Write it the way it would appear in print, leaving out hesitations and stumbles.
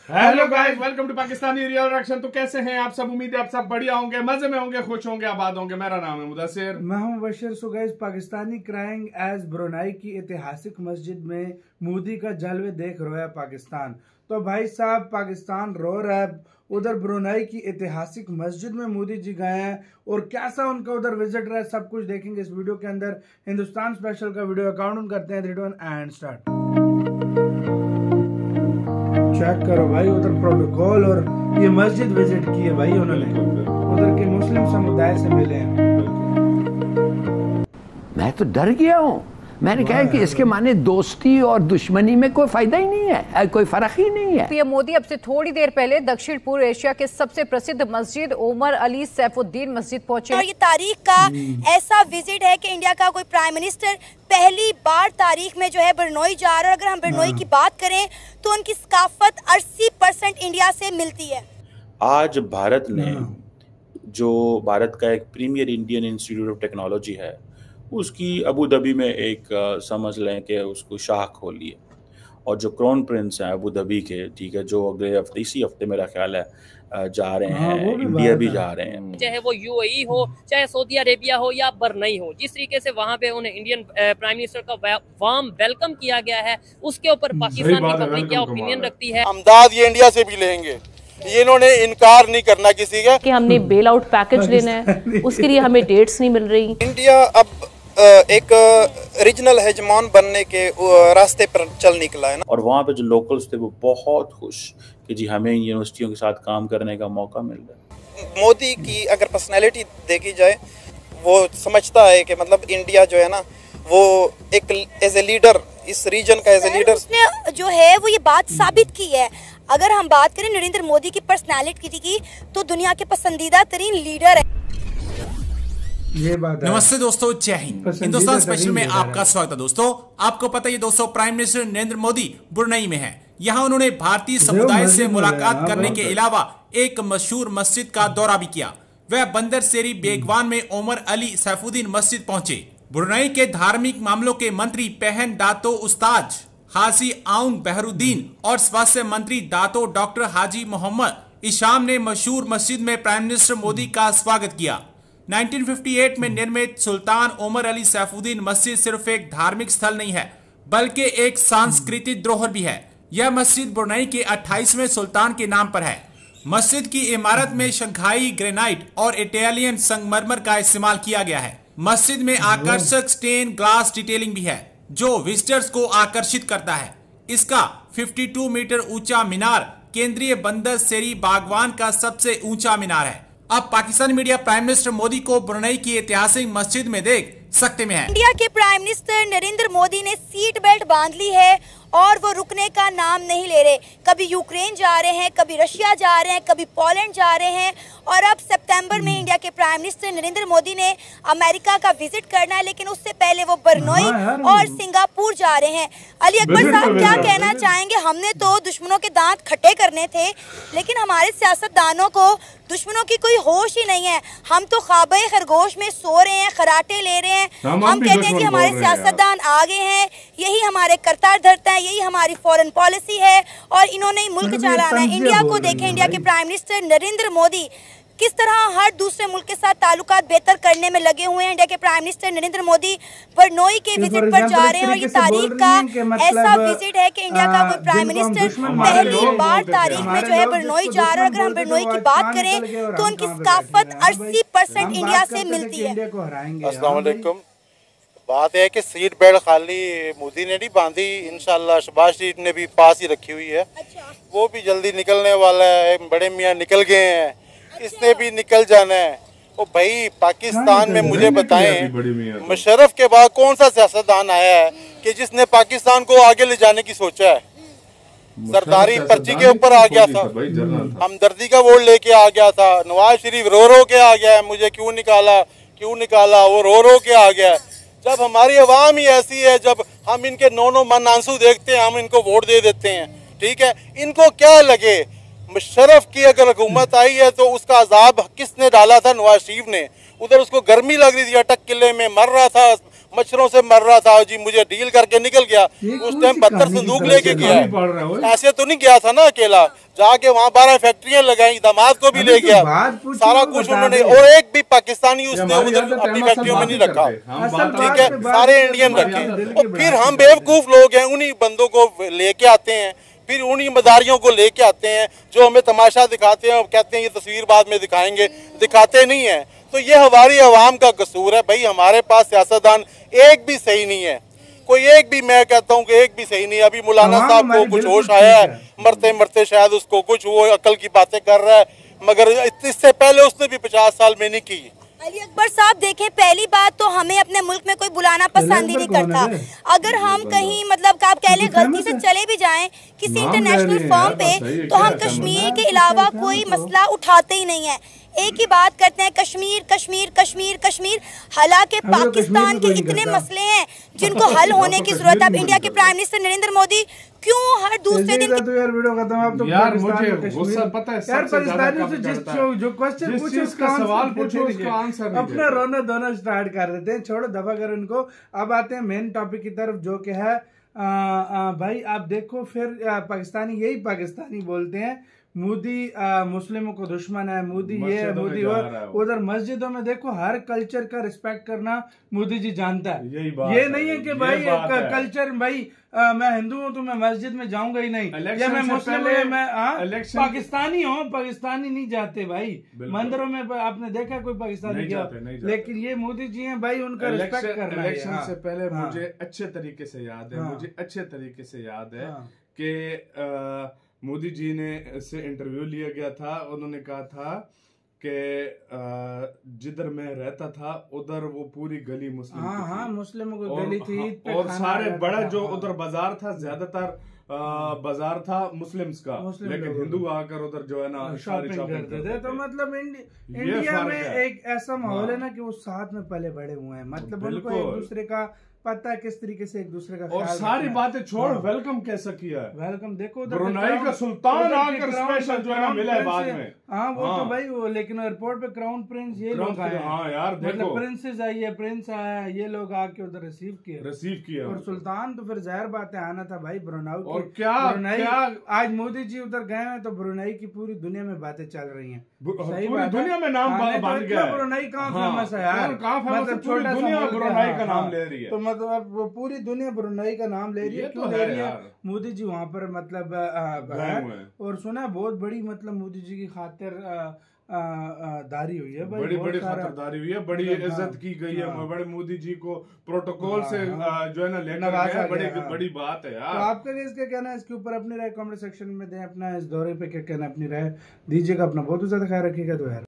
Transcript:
Hello guys, welcome to Pakistani real reaction. तो कैसे हैं आप सब? उम्मीद है आप सब बढ़िया होंगे, मजे में होंगे, खुश होंगे, आबाद होंगे। मेरा नाम है मुदस्सिर, मैं हूं Bashir. So guys, Pakistani crying as Brunei की ऐतिहासिक मस्जिद में मोदी का जलवे देख रहा है पाकिस्तान। तो भाई साहब, पाकिस्तान रो रहा है। उधर ब्रुनाई की ऐतिहासिक मस्जिद में मोदी जी गए हैं और कैसा उनका उधर विजिट रहा है, सब कुछ देखेंगे इस वीडियो के अंदर। हिंदुस्तान स्पेशल का वीडियो काउंट करते हैं 3, 2, 1 एंड स्टार्ट। चेक करो भाई, उधर प्रोटोकॉल और ये मस्जिद विजिट की है भाई उन्होंने। उधर के मुस्लिम समुदाय से मिले हैं। मैं तो डर गया हूँ। मैंने कहा कि इसके माने दोस्ती और दुश्मनी में कोई फायदा ही नहीं है, कोई फर्क ही नहीं है। पीएम मोदी अब से थोड़ी देर पहले दक्षिण पूर्व एशिया के सबसे प्रसिद्ध मस्जिद ओमर अली सैफुद्दीन मस्जिद पहुंचे और ये तारीख का ऐसा विजिट है कि इंडिया का कोई प्राइम मिनिस्टर पहली बार तारीख में जो है बिरनोई जा रहा है। अगर हम बिरनोई की बात करें तो उनकी सकाफत 80% इंडिया से मिलती है। आज भारत ने जो भारत का एक premier Indian Institute of Technology है, उसकी अबू धाबी में एक समझ लें कि उसको शाह खोली है। और जो क्राउन प्रिंस हैं अबू धाबी के, ठीक है, जो अगले हफ्ते इसी हफ्ते मेरा ख्याल है जा रहे हैं, इंडिया भी जा रहे हैं। चाहे वो यूएई हो, चाहे सऊदी अरेबिया हो या बरनई हो, जिस तरीके से वहाँ पे उन्हें इंडियन प्राइम मिनिस्टर का वार्म वेलकम किया गया है, उसके ऊपर पाकिस्तान की पब्लिक क्या ओपिनियन रखती है। अमदाद ये इंडिया से भी लेंगे, ये इन्होंने इनकार नहीं करना किसी का कि हमने बेल आउट पैकेज लेना है, उसके लिए हमें डेट्स नहीं मिल रही। इंडिया अब एक रीजनल हेजमॉन बनने के रास्ते पर चल निकला है ना। और वहाँ पे जो लोकल्स थे वो बहुत खुश कि जी हमें यूनिवर्सिटियों के साथ काम करने का मौका मिल रहा है। मोदी की अगर पर्सनैलिटी देखी जाए, वो समझता है कि मतलब इंडिया जो है ना, वो एक एज ए लीडर, इस रीजन का एज ए लीडर उसने जो है वो ये बात साबित की है। अगर हम बात करें नरेंद्र मोदी की पर्सनैलिटी की, तो दुनिया के पसंदीदा तरीन लीडर है। ये बात है। नमस्ते दोस्तों, जय हिंद। हिंदुस्तान स्पेशल में आपका स्वागत है। दोस्तों, आपको पता है दोस्तों, prime minister Narendra Modi Brunei में हैं। यहां उन्होंने भारतीय समुदाय से मुलाकात करने के अलावा एक मशहूर मस्जिद का दौरा भी किया। वह बंदर सेरी बेगवान में ओमर अली सैफुद्दीन मस्जिद पहुंचे। ब्रुनई के धार्मिक मामलों के मंत्री पहन दातो उस्ताज हाजी आउन बहरुद्दीन और स्वास्थ्य मंत्री दातो डॉक्टर हाजी मोहम्मद इशाम ने मशहूर मस्जिद में प्राइम मिनिस्टर मोदी का स्वागत किया। 1958 में निर्मित सुल्तान ओमर अली सैफुद्दीन मस्जिद सिर्फ एक धार्मिक स्थल नहीं है, बल्कि एक सांस्कृतिक धरोहर भी है। यह मस्जिद ब्रुनई के 28वें सुल्तान के नाम पर है। मस्जिद की इमारत में शंघाई ग्रेनाइट और इटालियन संगमरमर का इस्तेमाल किया गया है। मस्जिद में आकर्षक स्टेन ग्लास डिटेलिंग भी है, जो विजिटर्स को आकर्षित करता है। इसका 52 मीटर ऊंचा मीनार केंद्रीय बंदर सेरी बागवान का सबसे ऊंचा मीनार है। अब Pakistani media prime minister Modi को ब्रुनई की ऐतिहासिक मस्जिद में देख सकते में है। इंडिया के प्राइम मिनिस्टर नरेंद्र मोदी ने सीट बेल्ट बांध ली है और वो रुकने का नाम नहीं ले रहे। कभी यूक्रेन जा रहे हैं, कभी रशिया जा रहे हैं, कभी पोलैंड जा रहे हैं, और अब सितंबर में इंडिया के प्राइम मिनिस्टर नरेंद्र मोदी ने अमेरिका का विजिट करना है, लेकिन उससे पहले वो बरनोई और सिंगापुर जा रहे हैं। अली अकबर साहब, क्या कहना चाहेंगे? हमने तो दुश्मनों के दांत खट्टे करने थे, लेकिन हमारे सियासतदानों को दुश्मनों की कोई होश ही नहीं है। हम तो ख्वाबे खरगोश में सो रहे हैं, खराटे ले रहे हैं। हम कहते हैं कि हमारे सियासतदान आगे हैं, यही हमारे करता धरता है, यही हमारी फॉरेन पॉलिसी है और इन्होंने ही मुल्क चलाना है। इंडिया को देखें, इंडिया के प्राइम मिनिस्टर नरेंद्र मोदी किस तरह हर दूसरे मुल्क के साथ ताल्लुकात बेहतर करने में लगे हुए हैं। इंडिया के प्राइम मिनिस्टर नरेंद्र मोदी बरनोई के विजिट पर जा रहे हैं और ये तारीख का ऐसा विजिट है कि इंडिया का कोई प्राइम मिनिस्टर पहली बार तारीख में जो है बरनोई जा रहा है। अगर हम बरनोई की बात करें तो उनकी सकाफत 80% इंडिया से मिलती है। अस्सलाम वालेकुम। बात है कि सीट बेल्ट खाली मोदी ने नहीं बांधी, इंशाल्लाह शहबाज शरीफ ने भी पास ही रखी हुई है। वो भी जल्दी निकलने वाला है। बड़े मियाँ निकल गए हैं, इसने भी निकल जाना है। ओ भाई, पाकिस्तान में मुझे बताएं, मुशर्रफ के बाद कौन सा सियासतदान आया है कि जिसने पाकिस्तान को आगे ले जाने की सोचा है? सरदारी पर्ची के ऊपर आ गया था, हमदर्दी का वोट लेके आ गया था। नवाज शरीफ रो रो के आ गया है, मुझे क्यों निकाला, वो रो रो के आ गया है। जब हमारी आवाम ही ऐसी है, जब हम इनके नो मन आंसू देखते हैं, हम इनको वोट दे देते हैं। ठीक है, इनको क्या लगे? मुशर्रफ की अगर हुकूमत आई है तो उसका अजाब किसने डाला था? नवाज शरीफ ने। उधर उसको गर्मी लग रही थी, अटक किले में मर रहा था, मच्छरों से मर रहा था जी, मुझे डील करके निकल गया। उस टाइम 72 संदूक लेके गया है, ऐसे तो नहीं गया था ना अकेला, जाके वहाँ 12 फैक्ट्रियां लगाई, दामाद को भी ले गया, सारा कुछ उन्होंने, और एक भी पाकिस्तानी उसने उधर अपनी फैक्ट्रियों में नहीं रखा, ठीक है, सारे इंडियन रखे। और फिर हम बेवकूफ लोग हैं, उन्हीं बंदों को लेके आते हैं, फिर उन्हीं मदारियों को लेके आते हैं जो हमें तमाशा दिखाते हैं और कहते हैं ये तस्वीर बाद में दिखाएंगे, दिखाते नहीं है। तो ये हमारी आवाम का कसूर है भाई, हमारे पास सियासतदान एक भी सही नहीं है, कोई एक भी, मैं कहता हूँ कि एक भी सही नहीं है। अभी मौलाना साहब को कुछ होश आया है, मरते मरते शायद उसको कुछ वो अकल की बातें कर रहा है, मगर इससे पहले उसने भी 50 साल में नहीं की। अली अकबर साहब देखें, पहली बात तो हमें अपने मुल्क में कोई बुलाना पसंद ही नहीं करता। अगर हम कहीं मतलब आप कह लें गलती से चले भी जाएं किसी इंटरनेशनल फॉर्म पे, तो हम कश्मीर के अलावा कोई मसला उठाते ही नहीं है, एक ही बात करते हैं कश्मीर कश्मीर कश्मीर कश्मीर। हालांकि पाकिस्तान के इतने मसले हैं जिनको हल होने की जरूरत है। अब इंडिया के प्राइम मिनिस्टर नरेंद्र मोदी क्यों हर दूसरे दिन तो यार वीडियो खत्म। आप तो यार मुझे गुस्सा पता है, यार पाकिस्तानियों से जो क्वेश्चन पूछो उसका सवाल पूछो उसका आंसर अपना रोना धोना स्टार्ट कर देते हैं, छोड़ो दफा कर उनको। अब आते हैं मेन टॉपिक की तरफ जो कि है भाई आप देखो फिर पाकिस्तानी यही पाकिस्तानी बोलते हैं मोदी मुस्लिमों को दुश्मन है, मोदी ये है, मोदी वो। उधर मस्जिदों में देखो हर कल्चर का रिस्पेक्ट करना मोदी जी जानता है। ये नहीं है कि भाई कल्चर भाई मैं हिंदू हूँ तो मैं मस्जिद में जाऊंगा ही नहीं, या मैं मुस्लिम हूँ मैं पाकिस्तानी हूँ, पाकिस्तानी नहीं जाते भाई मंदिरों में। आपने देखा कोई पाकिस्तानी गया? लेकिन ये मोदी जी हैं भाई, उनका रिस्पेक्ट करना है। इलेक्शन से पहले मुझे अच्छे तरीके से याद है कि मोदी जी ने से इंटरव्यू लिया गया था, उन्होंने कहा था कि जिधर मैं रहता था उधर वो पूरी गली मुस्लिम मुस्लिमों की गली थी, और सारे बड़ा जो उधर बाजार था ज्यादातर बाजार था मुस्लिम्स का, लेकिन हिंदू आकर उधर जो है ना शॉपिंग करते थे। तो मतलब इंडिया में एक ऐसा माहौल है ना कि वो साथ में पले बड़े हुए हैं, मतलब उनको एक दूसरे का पता है किस तरीके से एक दूसरे का, और सारी बातें छोड़ वेलकम कैसा किया है, वेलकम देखो ब्रुनाई का सुल्तान आकर स्पेशल जो है ना मिला है बाद में। वो तो भाई वो, लेकिन एयरपोर्ट पे क्राउन प्रिंस ये लोग आए, यार मतलब प्रिंसेस आई है, प्रिंस आया है, ये लोग आके उधर रिसीव किए। और सुल्तान तो फिर जाहिर बात है आना था भाई ब्रुनाई। और क्या आज मोदी जी उधर गए हैं तो ब्रुनाई की पूरी दुनिया में बातें चल रही है, सही बात, दुनिया में नाम बन गया। ब्रुनाई कहाँ फेमस है यार, मतलब छोटा दुनिया ब्रुनाई का नाम ले रही है, तो मतलब वो पूरी दुनिया ब्रुनाई का नाम ले रही है। क्यों ले रही है? मोदी जी वहाँ पर मतलब और सुना बहुत बड़ी मतलब मोदी जी की खातिर दारी हुई है भाई, बड़ी खातिरदारी हुई है, बड़ी इज्जत की गई है, बड़े मोदी जी को प्रोटोकॉल से जो है ना लेकर गया, बड़ी बात है यार। तो आपका क्या कहना है इसके ऊपर? अपनी राय कमेंट सेक्शन में दें, अपना इस दौरे पे क्या कहना है अपनी राय दीजिएगा, अपना बहुत ज्यादा ख्याल रखिएगा। तो यार